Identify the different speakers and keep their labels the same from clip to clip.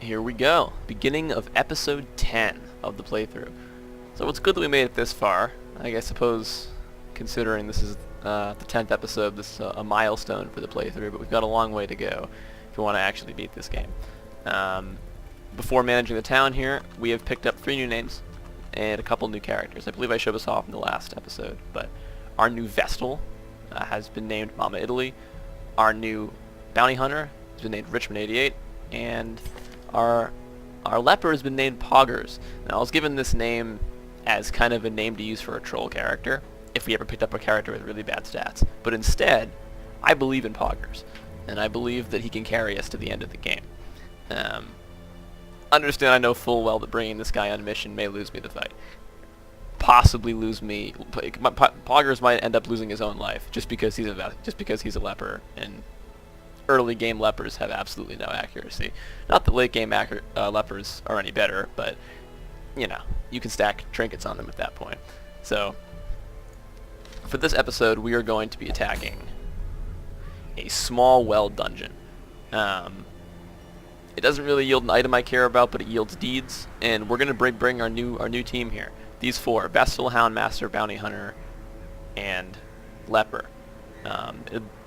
Speaker 1: Here we go. Beginning of episode 10 of the playthrough. So it's good that we made it this far. I suppose, considering this is the 10th episode, this is a milestone for the playthrough, but we've got a long way to go if we want to actually beat this game. Before managing the town here, we have picked up 3 new names and a couple new characters. I believe I showed this off in the last episode, but our new Vestal has been named Mama Italy. Our new bounty hunter has been named Richmond88, and our Leper has been named Poggers. Now I was given this name as kind of a name to use for a troll character if we ever picked up a character with really bad stats. But instead, I believe in Poggers, and I believe that he can carry us to the end of the game. Understand, I know full well that bringing this guy on a mission may lose me the fight. Possibly lose me. Poggers might end up losing his own life just because he's a leper, and early game lepers have absolutely no accuracy. Not that late game lepers are any better, but you know, you can stack trinkets on them at that point. So for this episode, we are going to be attacking a small well dungeon. It doesn't really yield an item I care about, but it yields deeds, and we're going to bring our new team here. These 4: Vestal, Houndmaster, Bounty Hunter, and Leper.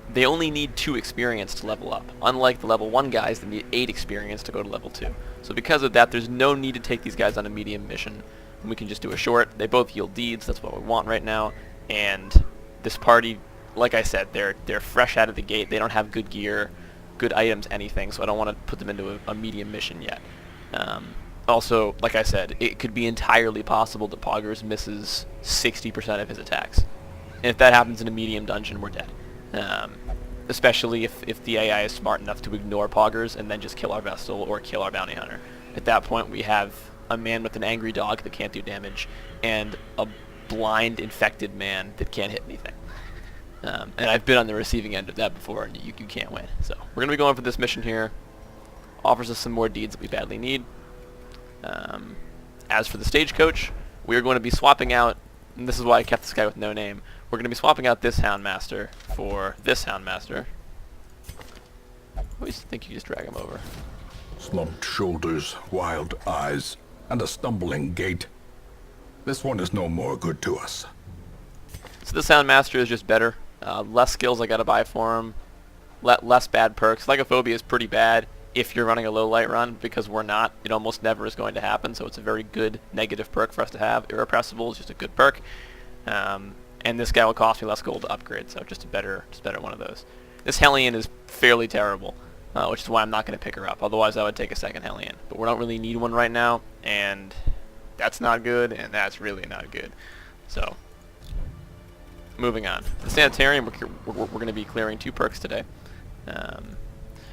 Speaker 1: They only need 2 experience to level up, unlike the level 1 guys that need 8 experience to go to level 2. So because of that, there's no need to take these guys on a medium mission. We can just do a short. They both yield deeds. That's what we want right now. And this party, like I said, they're fresh out of the gate. They don't have good gear, good items, anything, so I don't want to put them into a medium mission yet. Also, like I said, it could be entirely possible that Poggers misses 60% of his attacks. And if that happens in a medium dungeon, we're dead. Especially if the AI is smart enough to ignore Poggers and then just kill our Vestal or kill our Bounty Hunter. At that point, we have a man with an angry dog that can't do damage, and a blind, infected man that can't hit anything. And I've been on the receiving end of that before, and you can't win. So we're going to be going for this mission here. Offers us some more deeds that we badly need. As for the stagecoach, we are going to be swapping out, and this is why I kept this guy with no name, we're going to be swapping out this Houndmaster for this Houndmaster. I always think you just drag him over.
Speaker 2: Slumped shoulders, wild eyes, and a stumbling gait. This one is no more good to us.
Speaker 1: So this Houndmaster is just better. Less skills I gotta buy for him. Less bad perks. Lycophobia is pretty bad if you're running a low light run, because we're not. It almost never is going to happen, so it's a very good negative perk for us to have. Irrepressible is just a good perk. And this guy will cost me less gold to upgrade, so just a better one of those. This Hellion is fairly terrible, which is why I'm not going to pick her up. Otherwise, I would take a second Hellion. But we don't really need one right now, and that's not good, and that's really not good. So, moving on. The Sanitarium, we're going to be clearing 2 perks today.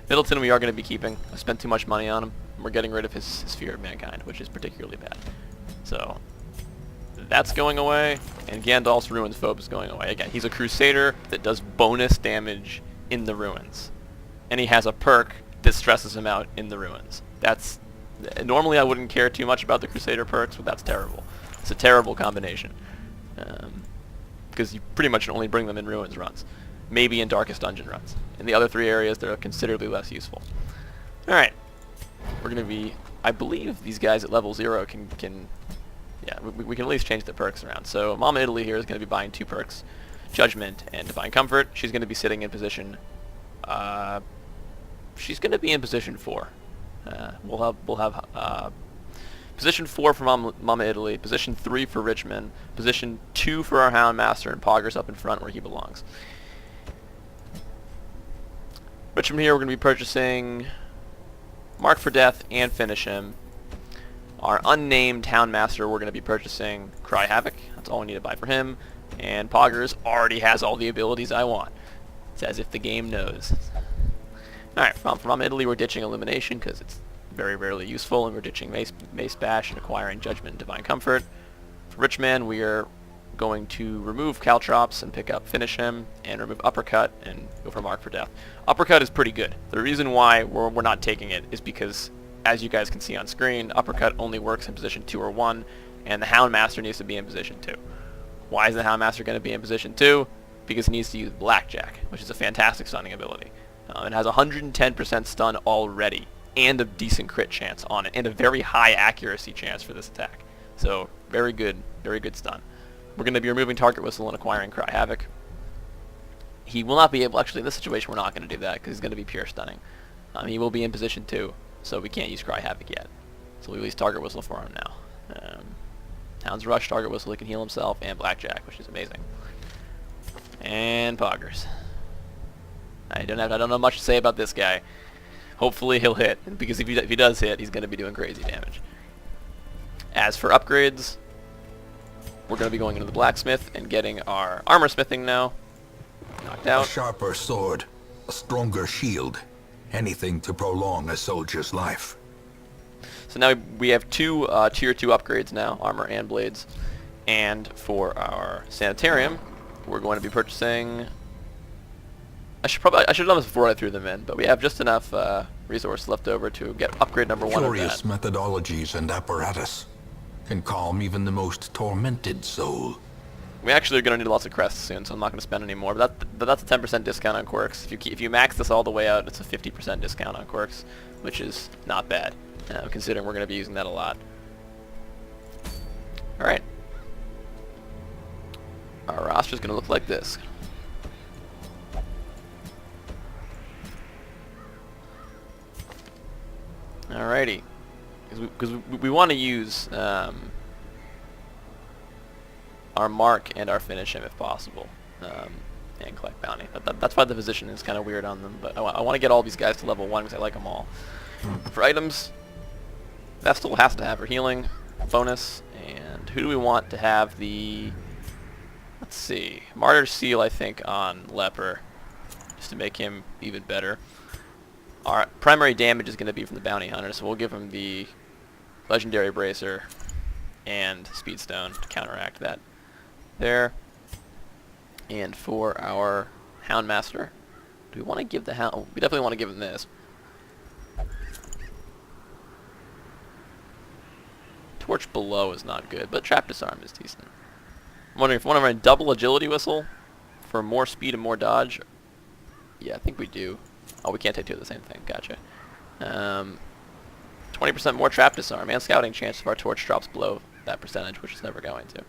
Speaker 1: Middleton we are going to be keeping. I spent too much money on him. We're getting rid of his Fear of Mankind, which is particularly bad. So that's going away, and Gandalf's Ruins Phobe is going away. Again, he's a Crusader that does bonus damage in the ruins, and he has a perk that stresses him out in the ruins. That's normally I wouldn't care too much about the Crusader perks, but that's terrible. It's a terrible combination, because you pretty much only bring them in ruins runs, maybe in Darkest Dungeon runs. In the other 3 areas, they're considerably less useful. All right, we're going to be, I believe these guys at level 0 can yeah, we can at least change the perks around. So Mama Italy here is going to be buying 2 perks, Judgment and Divine Comfort. She's going to be sitting in position. She's going to be in position 4. We'll have position 4 for Mama Italy, position 3 for Richmond, position 2 for our Houndmaster, and Poggers up in front where he belongs. Richmond here, we're going to be purchasing Mark for Death and Finish Him. Our unnamed Houndmaster, we're going to be purchasing Cry Havoc. That's all we need to buy for him. And Poggers already has all the abilities I want. It's as if the game knows. Alright, from Italy, we're ditching Illumination because it's very rarely useful, and we're ditching Mace Bash and acquiring Judgment and Divine Comfort. For Richman, we are going to remove Caltrops and pick up Finish Him, and remove Uppercut and go for Mark for Death. Uppercut is pretty good. The reason why we're not taking it is because, as you guys can see on screen, Uppercut only works in position 2 or 1, and the Houndmaster needs to be in position 2. Why is the Houndmaster going to be in position 2? Because he needs to use Blackjack, which is a fantastic stunning ability. It has 110% stun already and a decent crit chance on it, and a very high accuracy chance for this attack. So very good stun. We're going to be removing Target Whistle and acquiring Cry Havoc. He will not be able, actually in this situation we're not going to do that because he's going to be pure stunning. He will be in position 2, so we can't use Cry Havoc yet. So we use Target Whistle for him now. Hound's Rush, Target Whistle, he can heal himself, and Blackjack, which is amazing. And Poggers. I don't know much to say about this guy. Hopefully he'll hit, because if he does hit, he's going to be doing crazy damage. As for upgrades, we're going to be going into the blacksmith and getting our armor smithing now. Knocked out.
Speaker 2: A sharper sword, a stronger shield, anything to prolong a soldier's life.
Speaker 1: So now we have 2 tier 2 upgrades now, armor and blades. And for our sanitarium, we're going to be purchasing... I should have done this before I threw them in, but we have just enough resources left over to get upgrade number 1 of
Speaker 2: Curious
Speaker 1: that.
Speaker 2: methodologies and apparatus can calm even the most tormented soul.
Speaker 1: We actually are going to need lots of crests soon, so I'm not going to spend any more. But that's a 10% discount on quirks. If you max this all the way out, it's a 50% discount on quirks, which is not bad, considering we're going to be using that a lot. All right. Our roster's going to look like this. Alrighty. Because we want to use our mark and our finish him if possible, and collect bounty. That's why the position is kind of weird on them, but I want to get all these guys to level 1 because I like them all. For items, Vestal has to have her healing bonus, and who do we want to have the... Let's see, Martyr Seal I think on Leper, just to make him even better. Our primary damage is going to be from the Bounty Hunter, so we'll give him the Legendary Bracer and Speedstone to counteract that there. And for our Houndmaster, do we want to give the Hound... Oh, we definitely want to give him this. Torch Below is not good, but Trap Disarm is decent. I'm wondering if we want to run double Agility Whistle for more speed and more dodge. Yeah, I think we do. Oh, we can't take 2 of the same thing. Gotcha. 20% more Trap Disarm and Scouting chance if our torch drops below that percentage, which is never going to.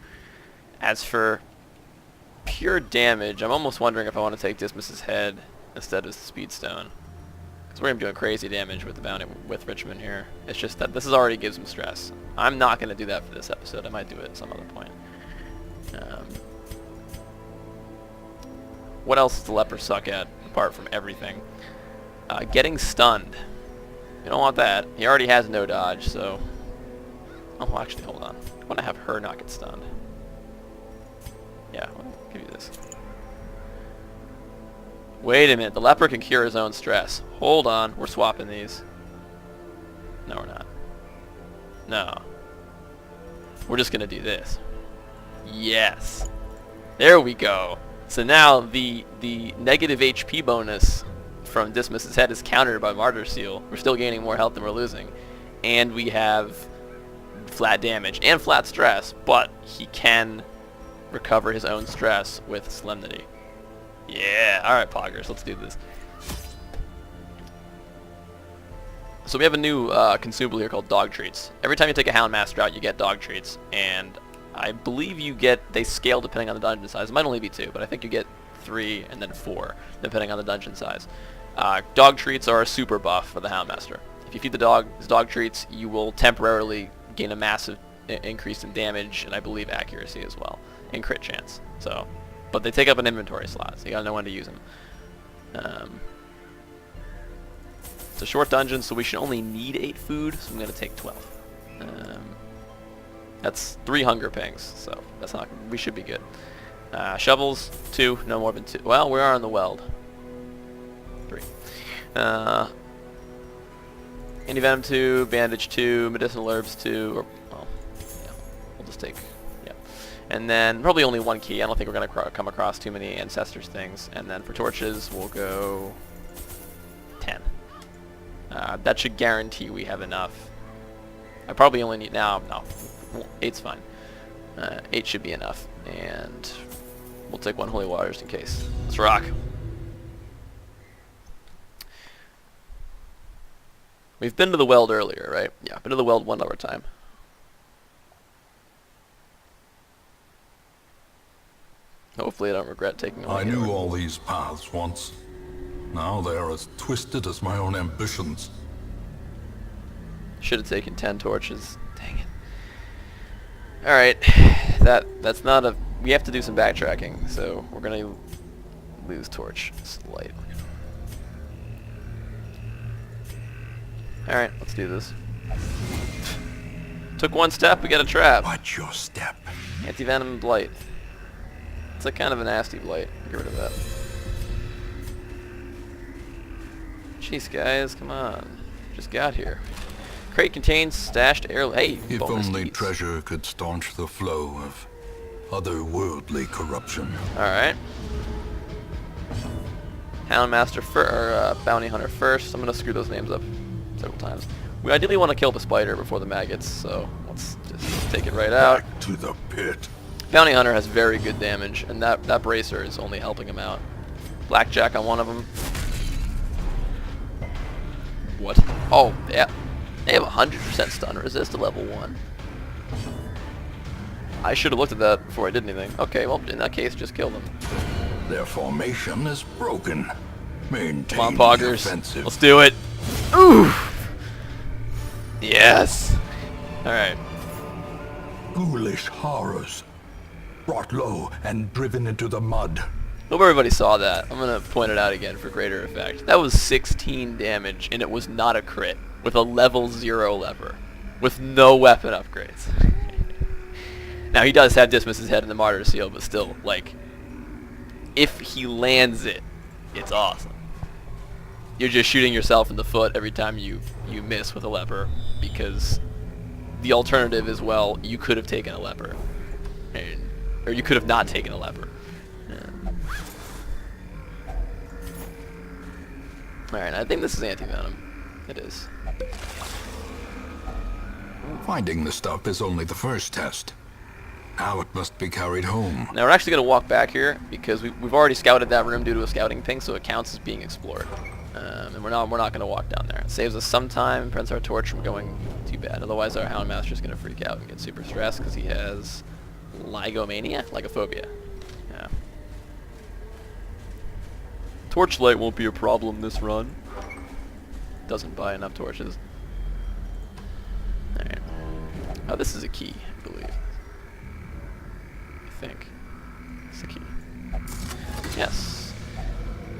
Speaker 1: As for pure damage, I'm almost wondering if I want to take Dismas's Head instead of the Speedstone. Because we're going to be doing crazy damage with the bounty with Richmond here. It's just that this already gives him stress. I'm not going to do that for this episode. I might do it at some other point. What else does the Leper suck at, apart from everything? Getting stunned. You don't want that. He already has no dodge, so... Oh, actually, hold on. I want to have her not get stunned. Yeah, I'll give you this. Wait a minute. The Leper can cure his own stress. Hold on. We're swapping these. No, we're not. No. We're just going to do this. Yes. There we go. So now the negative HP bonus from Dismas's Head is countered by Martyr Seal. We're still gaining more health than we're losing. And we have flat damage and flat stress, but he can recover his own stress with Solemnity. Yeah, alright Poggers, let's do this. So we have a new consumable here called Dog Treats. Every time you take a Houndmaster out, you get Dog Treats, and I believe you get, they scale depending on the dungeon size. It might only be 2, but I think you get 3 and then 4, depending on the dungeon size. Dog Treats are a super buff for the Houndmaster. If you feed the dog dog treats, you will temporarily gain a massive increase in damage, and I believe accuracy as well, and crit chance. So, but they take up an inventory slot, so you gotta know when to use them. It's a short dungeon, so we should only need 8 food, so I'm gonna take 12. That's 3 hunger pings, so that's not. We should be good. Shovels 2, no more than 2. Well, we are on the weld. 3. Anti-venom 2, bandage 2, medicinal herbs 2, or, well, yeah, we'll just take, yeah. And then probably only 1 key. I don't think we're going to come across too many Ancestors things. And then for torches, we'll go 10. That should guarantee we have enough. I probably only need, no, 8's fine. 8 should be enough. And we'll take 1 Holy Water just in case. Let's rock. We've been to the weld earlier, right? Yeah, been to the weld one other time. Hopefully I don't regret taking
Speaker 2: I knew all these paths once. Now they are as twisted as my own ambitions.
Speaker 1: Should have taken 10 torches. Dang it. Alright, that's not a... We have to do some backtracking, so we're going to lose torch slightly. Alright, let's do this. Took one step, we got a trap.
Speaker 2: Watch your step.
Speaker 1: Anti-venom blight. It's a kind of a nasty blight. Get rid of that. Jeez, guys, come on. Just got here. Crate contains stashed air... Hey,
Speaker 2: If
Speaker 1: bonus
Speaker 2: only
Speaker 1: keys.
Speaker 2: treasure could staunch the flow of otherworldly corruption.
Speaker 1: Alright. Houndmaster or Bounty Hunter first. I'm going to screw those names up several times. We ideally want to kill the spider before the maggots, so let's just take it right out.
Speaker 2: Back to the pit.
Speaker 1: Bounty Hunter has very good damage, and that bracer is only helping him out. Blackjack on one of them. What? Oh, yeah. They have 100% stun resist to level 1. I should have looked at that before I did anything. Okay, well, in that case, just kill them.
Speaker 2: Their formation is broken. Maintain
Speaker 1: Come on,
Speaker 2: the
Speaker 1: Poggers.
Speaker 2: offensive.
Speaker 1: Let's do it. Ooh! Yes! Alright.
Speaker 2: Ghoulish horrors. Brought low and driven into the mud.
Speaker 1: Hope everybody saw that. I'm going to point it out again for greater effect. That was 16 damage, and it was not a crit. With a level 0 lever. With no weapon upgrades. Now, he does have Dismas's head in the Martyr Seal, but still, like, if he lands it, it's awesome. You're just shooting yourself in the foot every time you miss with a Leper, because the alternative is, well, you could have taken a Leper. Or you could have not taken a Leper. Alright, I think this is anti-venom. It is.
Speaker 2: Finding the stuff is only the first test. Now it must be carried home.
Speaker 1: Now we're actually going to walk back here because we've already scouted that room due to a scouting ping, so it counts as being explored. And we're not going to walk down there. It saves us some time, prevents our torch from going too bad. Otherwise, our Houndmaster is going to freak out and get super stressed because he has lygophobia. Yeah. Torchlight won't be a problem this run. Doesn't buy enough torches. Alright. Oh, this is a key, I believe. I think. It's a key. Yes.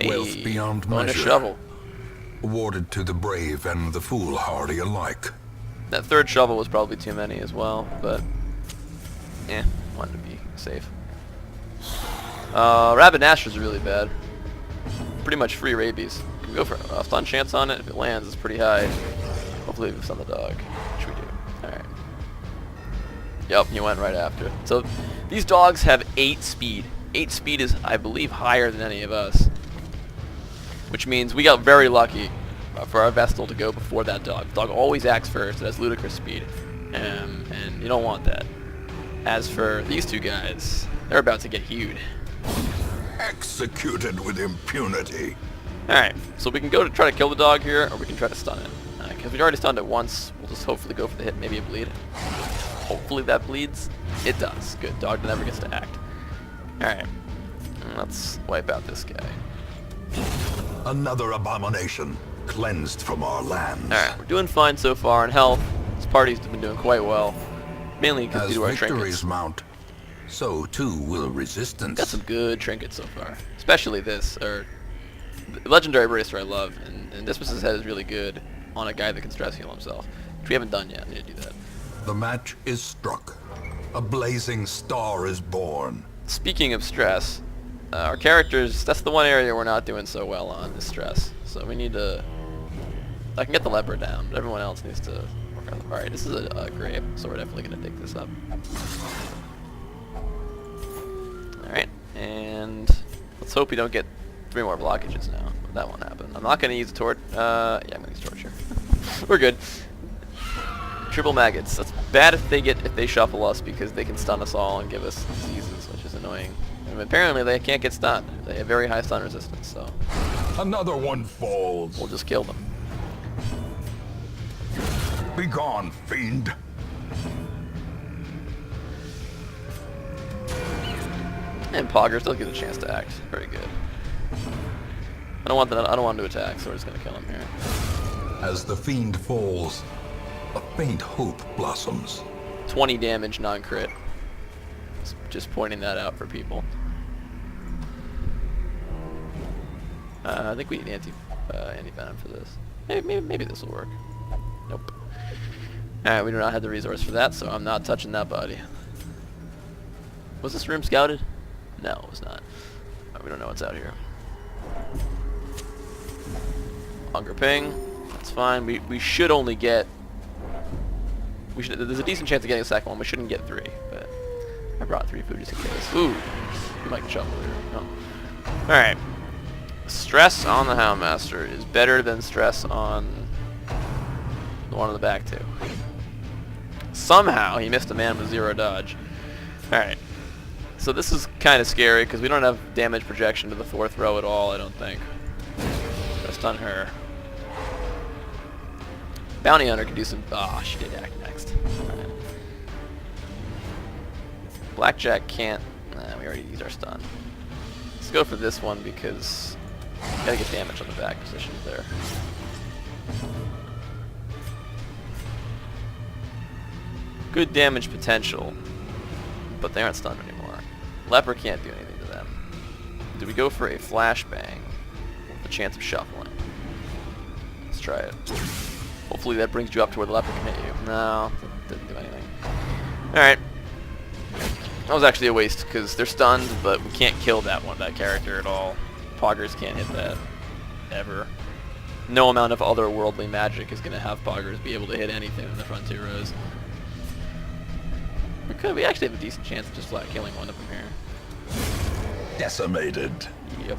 Speaker 2: Wealth beyond
Speaker 1: bonus
Speaker 2: measure.
Speaker 1: shovel.
Speaker 2: Awarded to the brave and the foolhardy alike.
Speaker 1: That third shovel was probably too many as well, but wanted to be safe. Rabid Nash is really bad. Pretty much free rabies. You can go for a stun chance on it. If it lands, it's pretty high. Hopefully we stun the dog, which we do. Alright. Yep, you went right after. So these dogs have 8 speed. 8 speed is, I believe, higher than any of us. Which means we got very lucky for our Vestal to go before that dog. The dog always acts first. It has ludicrous speed. And you don't want that. As for these two guys, they're about to get hewed.
Speaker 2: Executed with impunity.
Speaker 1: Alright, so we can go to try to kill the dog here, or we can try to stun it. Because we already stunned it once, we'll just hopefully go for the hit, maybe a bleed. Hopefully that bleeds. It does. Good, dog never gets to act. Alright, let's wipe out this guy.
Speaker 2: Another abomination cleansed from our lands.
Speaker 1: Alright, we're doing fine so far in health. This party's been doing quite well. Mainly because due to our
Speaker 2: As
Speaker 1: trinkets.
Speaker 2: victories mount, so too will resistance.
Speaker 1: Got some good trinkets so far. Especially this, or the Legendary Bracer I love, and Dismas's head is really good on a guy that can stress heal himself. Which we haven't done yet, I need to do that.
Speaker 2: The match is struck. A blazing star is born.
Speaker 1: Speaking of stress, our characters, that's the one area we're not doing so well on, is stress. So we need to... I can get the Leper down, but everyone else needs to work on... Alright, this is a grave, so we're definitely going to dig this up. Alright, and let's hope we don't get 3 more blockages now. That won't happen. I'm not going to use a torch. Yeah, I'm going to use torch here. We're good. Triple maggots. That's bad if they shuffle us because they can stun us all and give us diseases, which is annoying. And apparently they can't get stunned. They have very high stun resistance, so
Speaker 2: Another one falls.
Speaker 1: we'll just kill them.
Speaker 2: Begone, fiend.
Speaker 1: And Poggers does get a chance to act. Very good. I don't want that. I don't want him to attack, so we're just gonna kill him here.
Speaker 2: As the fiend falls, a faint hope blossoms.
Speaker 1: 20 damage, non-crit. Just pointing that out for people. I think we need anti-venom for this. Maybe this will work. Nope. Alright, we do not have the resource for that, so I'm not touching that body. Was this room scouted? No, it was not. We don't know what's out here. Hunger ping. That's fine. We should only get... There's a decent chance of getting a second one. We shouldn't get 3, but I brought 3 food just in case. Ooh, you might shuffle here. No. Alright. Stress on the Houndmaster is better than stress on the one in the back too. Somehow he missed a man with 0 dodge. Alright. So this is kind of scary because we don't have damage projection to the 4th row at all, I don't think. Just on her. Bounty Hunter can do some... Ah, she did act next. Alright. Blackjack can't... Nah, we already used our stun. Let's go for this one because... Gotta get damage on the back positions there. Good damage potential, but they aren't stunned anymore. Leper can't do anything to them. Do we go for a flashbang with a chance of shuffling? Let's try it. Hopefully that brings you up to where the Leper can hit you. No, didn't do anything. Alright. That was actually a waste because they're stunned, but we can't kill that character at all. Poggers can't hit that, ever. No amount of otherworldly magic is going to have Poggers be able to hit anything in the front 2 rows. We actually have a decent chance of just flat killing one of them here.
Speaker 2: Decimated.
Speaker 1: Yep.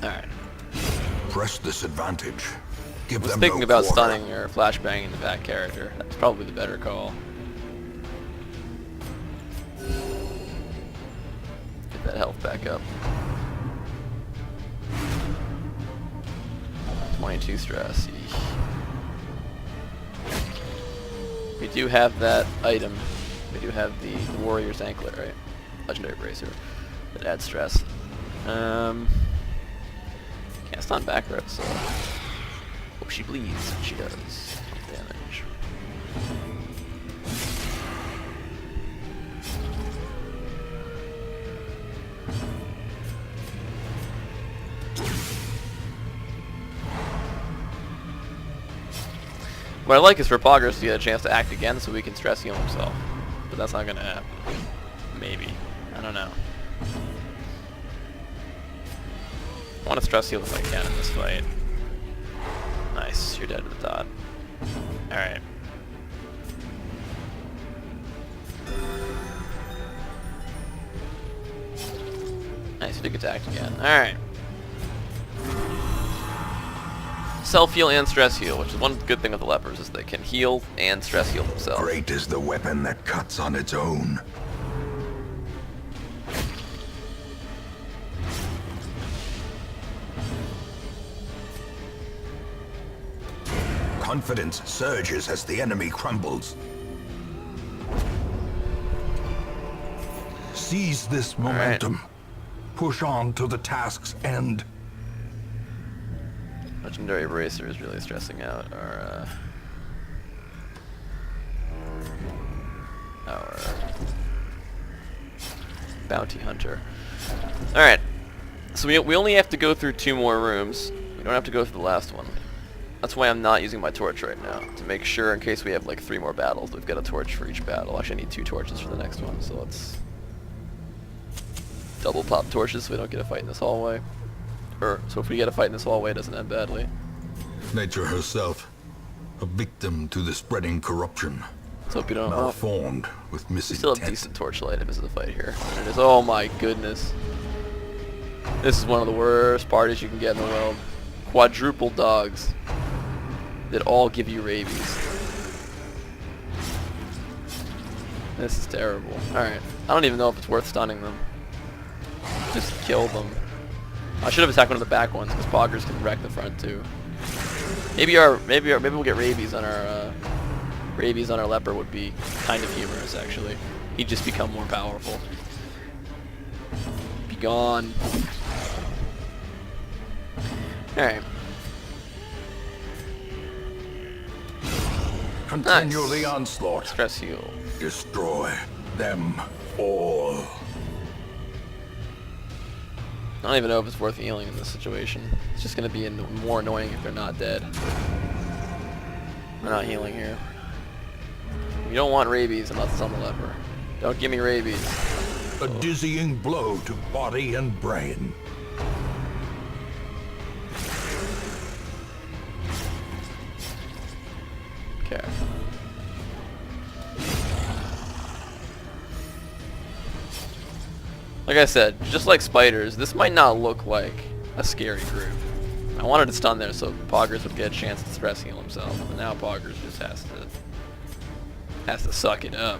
Speaker 1: Alright.
Speaker 2: Press this advantage. Give
Speaker 1: I was
Speaker 2: them
Speaker 1: thinking
Speaker 2: no
Speaker 1: about
Speaker 2: quarter.
Speaker 1: stunning or flashbanging the back character. That's probably the better call. Get that health back up. 22 stress. Eesh. We do have that item. We do have the Warrior's Anklet, right? Legendary Bracer. That adds stress. Can't stun back row, so... Hope she bleeds. She does. Damage. What I like is for Poggers to get a chance to act again so we can stress heal himself. But that's not gonna happen. Maybe. I don't know. I want to stress heal if I can in this fight. Nice, you're dead to the dot. Alright. Nice, you did get to act again. Alright. Self-heal and stress heal, which is one good thing with the lepers, is they can heal and stress heal themselves.
Speaker 2: Great is the weapon that cuts on its own. Confidence surges as the enemy crumbles. Seize this momentum.
Speaker 1: Right.
Speaker 2: Push on to the task's end.
Speaker 1: Legendary Bracer is really stressing out our Bounty Hunter. Alright, so we only have to go through 2 more rooms. We don't have to go through the last one. That's why I'm not using my torch right now, to make sure in case we have like 3 more battles, we've got a torch for each battle. Actually, I need 2 torches for the next one, so let's double pop torches so we don't get a fight in this hallway. So if we get a fight in this hallway, it doesn't end badly.
Speaker 2: Nature herself, a victim to the spreading corruption.
Speaker 1: Let's hope you don't...
Speaker 2: Malformed with
Speaker 1: We
Speaker 2: misintent.
Speaker 1: still have decent torchlight if this is a fight here. There it is. Oh my goodness. This is one of the worst parties you can get in the world. Quadruple dogs that all give you rabies. This is terrible. Alright. I don't even know if it's worth stunning them. Just kill them. I should have attacked one of the back ones because Poggers can wreck the front too. Maybe we'll get rabies on our Leper would be kind of humorous actually. He'd just become more powerful. Be gone. All right.
Speaker 2: Continue
Speaker 1: Nice.
Speaker 2: the onslaught.
Speaker 1: Stress heal.
Speaker 2: Destroy them all.
Speaker 1: I don't even know if it's worth healing in this situation. It's just going to be more annoying if they're not dead. We're not healing here. You don't want rabies unless it's on the Leper. Don't give me rabies.
Speaker 2: A dizzying blow to body and brain.
Speaker 1: Okay. Like I said, just like spiders, this might not look like a scary group. I wanted to stun there so Poggers would get a chance to stress heal himself, but now Poggers just has to suck it up.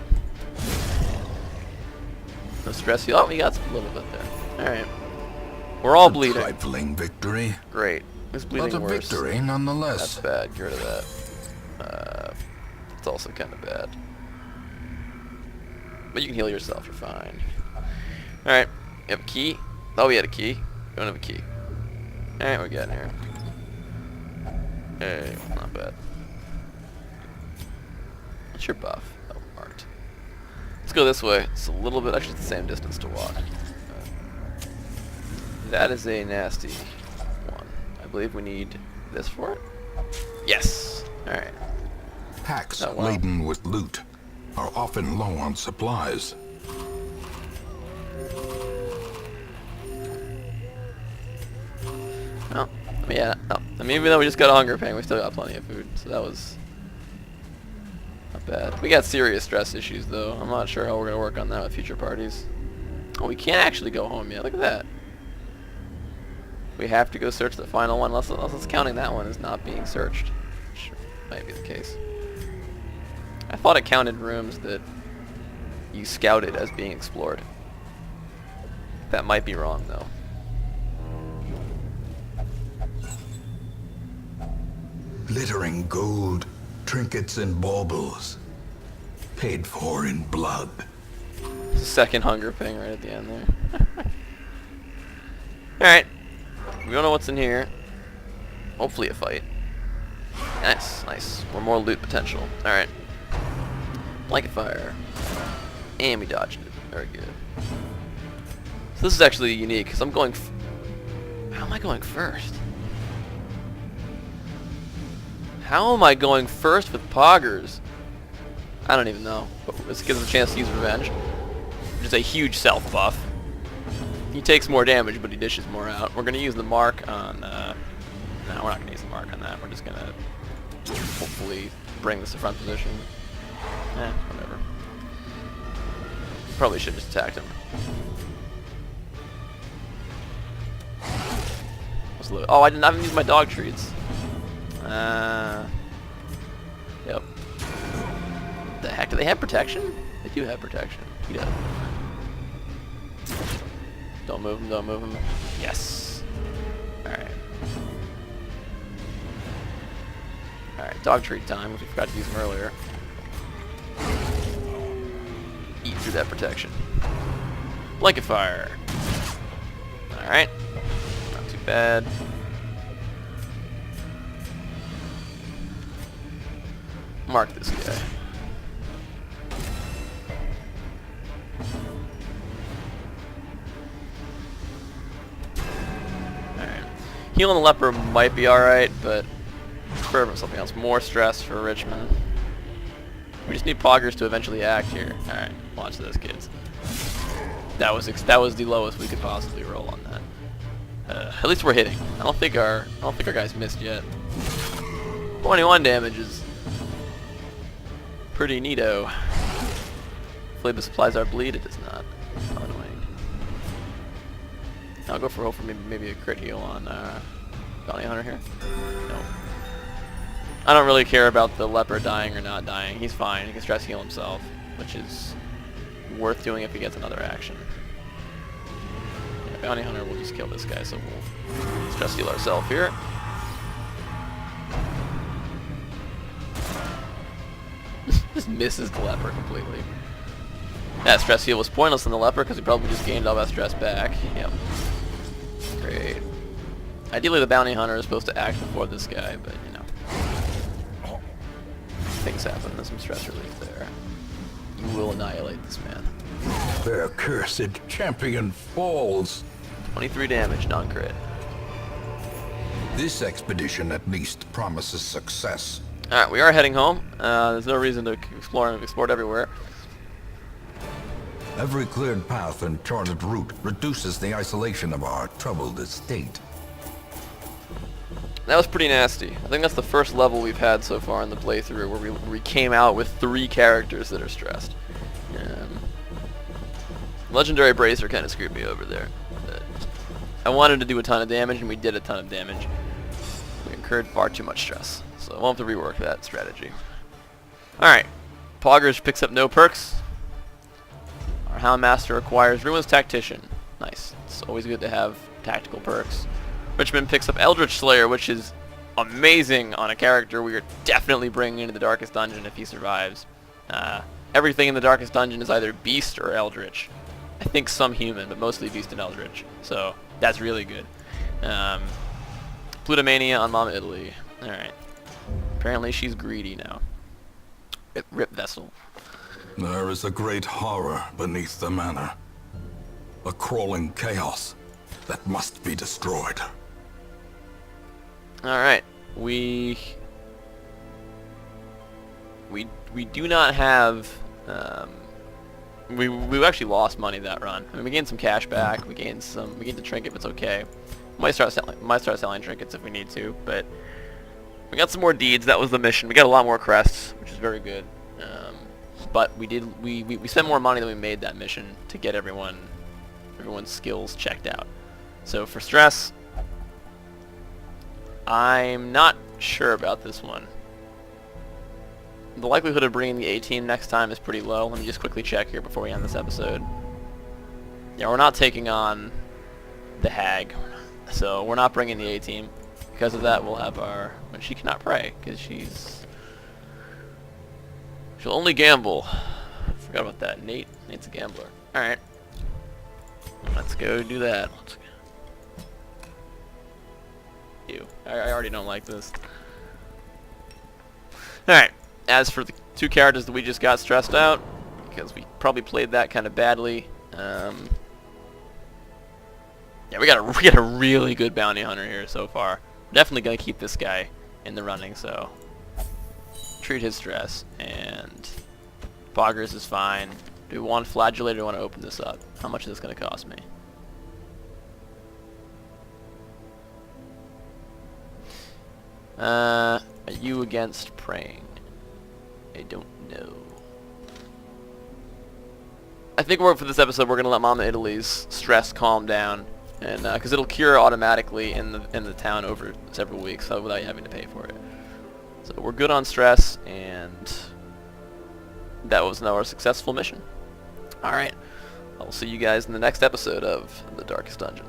Speaker 1: No stress heal. Oh, we got a little bit there. All right. We're all bleeding.
Speaker 2: Trifling victory,
Speaker 1: Great. Who's bleeding
Speaker 2: but a
Speaker 1: worse?
Speaker 2: victory nonetheless.
Speaker 1: That's bad. Get rid of that. It's also kind of bad. But you can heal yourself. You're fine. Alright. You have a key? Oh, we had a key. We don't have a key. Alright, we're getting here. Hey, not bad. What's your buff? Oh, marked. Let's go this way. It's a little bit, actually it's the same distance to walk. That is a nasty one. I believe we need this for it? Yes! Alright.
Speaker 2: Packs
Speaker 1: Oh, wow.
Speaker 2: laden with loot are often low on supplies.
Speaker 1: Well, yeah. No. I mean, even though we just got a hunger pain, we still got plenty of food. So that was not bad. We got serious stress issues, though. I'm not sure how we're going to work on that with future parties. Oh, we can't actually go home yet. Look at that. We have to go search the final one, unless it's counting that one as not being searched. Which might be the case. I thought it counted rooms that you scouted as being explored. That might be wrong, though.
Speaker 2: Glittering gold, trinkets and baubles. Paid for in blood.
Speaker 1: Second hunger ping right at the end there. Alright. We don't know what's in here. Hopefully a fight. Nice, nice. Or more loot potential. Alright. Blanket fire. And we dodged it. Very good. So this is actually unique, because I'm going... How am I going first? How am I going first with Poggers? I don't even know. But this gives us a chance to use revenge. Which is a huge self buff. He takes more damage, but he dishes more out. We're going to use the mark on... no, we're not going to use the mark on that. We're just going to hopefully bring this to front position. Whatever. Probably should have just attacked him. Oh, I haven't used my dog treats. Yep. The heck? Do they have protection? They do have protection. He does. Don't move him, don't move him. Yes. Alright. Alright, dog treat time, which we forgot to use them earlier. Eat through that protection. Blanket fire. Alright. Not too bad. Mark this guy. Alright. Healing the Leper might be alright, but prefer something else. More stress for Richmond. We just need Poggers to eventually act here. Alright, watch this, kids. That was the lowest we could possibly roll on that. At least we're hitting. I don't think our guys missed yet. 21 damage is pretty neato. Hopefully this supplies our bleed. It does not. How annoying. I'll go for maybe a crit heal on Bounty Hunter here. No. I don't really care about the Leper dying or not dying. He's fine. He can stress heal himself, which is worth doing if he gets another action. Yeah. Bounty Hunter will just kill this guy, so we'll stress heal ourselves here. Just misses the Leper completely. That stress heal was pointless on the Leper because he probably just gained all that stress back. Yep. Great. Ideally the Bounty Hunter is supposed to act before this guy, but you know. Things happen. There's some stress relief there. You will annihilate this man.
Speaker 2: Their cursed champion falls.
Speaker 1: 23 damage, non-crit.
Speaker 2: This expedition at least promises success.
Speaker 1: Alright, we are heading home. There's no reason to explore. We've explored everywhere.
Speaker 2: Every cleared path and charted route reduces the isolation of our troubled estate.
Speaker 1: That was pretty nasty. I think that's the first level we've had so far in the playthrough where we came out with 3 characters that are stressed. Legendary Bracer kind of screwed me over there. But I wanted to do a ton of damage, and we did a ton of damage. We incurred far too much stress, so we'll have to rework that strategy. Alright, Poggers picks up no perks. Our Houndmaster acquires Ruin's Tactician. Nice. It's always good to have tactical perks. Richmond picks up Eldritch Slayer, which is amazing on a character we are definitely bringing into the Darkest Dungeon if he survives. Everything in the Darkest Dungeon is either Beast or Eldritch. I think some human, but mostly Beast and Eldritch. So that's really good. Plutomania on Mama Italy. Alright. Apparently she's greedy now. Rip Vessel.
Speaker 2: There is a great horror beneath the manor. A crawling chaos that must be destroyed.
Speaker 1: Alright. We do not have we actually lost money that run. I mean, we gained some cash back. We gained the trinket, but it's okay. Might start selling trinkets if we need to, but we got some more deeds. That was the mission. We got a lot more crests, which is very good. But we spent more money than we made that mission to get everyone's skills checked out. So for stress, I'm not sure about this one. The likelihood of bringing the A-team next time is pretty low. Let me just quickly check here before we end this episode. Yeah, we're not taking on the Hag, so we're not bringing the A-team. Because of that, we'll have our... But she cannot pray, because she'll only gamble. Forgot about that. Nate's a gambler. Alright. Let's go do that. Ew. I already don't like this. Alright. As for the 2 characters that we just got stressed out, because we probably played that kind of badly, yeah, we got a really good bounty hunter here so far. Definitely gonna keep this guy in the running, so treat his stress. And Poggers is fine. Do we want Flagellate or do we want to open this up? How much is this gonna cost me? Are you against praying? I don't know. I think for this episode we're gonna let Mama Italy's stress calm down, and because it'll cure automatically in the town over several weeks, so without you having to pay for it. So we're good on stress, and that was now our successful mission. All right, I'll see you guys in the next episode of The Darkest Dungeon.